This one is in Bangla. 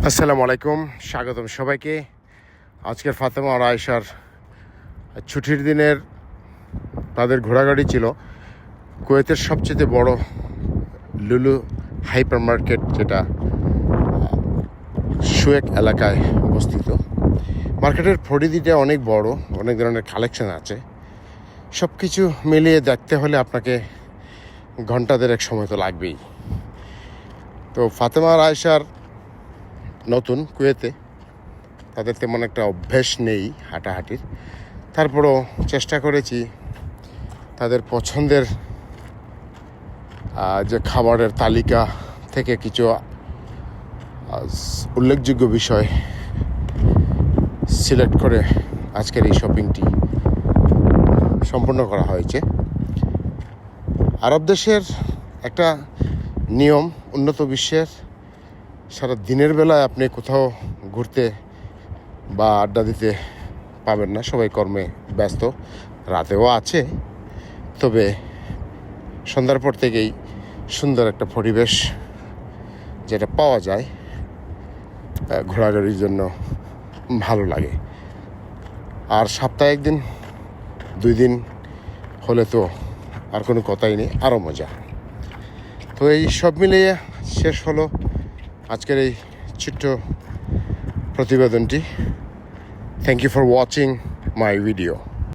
আসসালামু আলাইকুম, স্বাগতম সবাইকে। আজকের ফাতেমা আর আয়েশার ছুটির দিনের তাদের ঘোরাঘুরি ছিল কুয়েতের সবচেয়ে বড় লুলু হাইপার মার্কেট, যেটা শুয়েক এলাকায় অবস্থিত। মার্কেটের পরিধিটা অনেক বড়, অনেক ধরনের কালেকশন আছে। সব কিছু মিলিয়ে দেখতে হলে আপনাকে ঘন্টা দেড়েক সময় তো লাগবেই। তো ফাতেমা আর আয়েশার নতুন কুয়েতে, তাদের তেমন একটা অভ্যেস নেই হাঁটাহাঁটির। তারপরও চেষ্টা করেছি তাদের পছন্দের যে খাবারের তালিকা থেকে কিছু উল্লেখযোগ্য বিষয় সিলেক্ট করে আজকের এই শপিংটি সম্পূর্ণ করা হয়েছে। আরব দেশের একটা নিয়ম, উন্নত বিশ্বের সারা দিনের বেলায় আপনি কোথাও ঘুরতে বা আড্ডা দিতে পাবেন না, সবাই কর্মে ব্যস্ত। রাতেও আছে, তবে সন্ধ্যার পর থেকেই সুন্দর একটা পরিবেশ যেটা পাওয়া যায় ঘোরাঘুরির জন্য ভালো লাগে। আর সপ্তাহে একদিন 2 দিন হলে তো আর কোনো কথাই নেই, আরও মজা। তো এই সব মিলিয়ে শেষ হলো আজকের এই ছোট্ট প্রতিবেদনটি। Thank you for watching my video.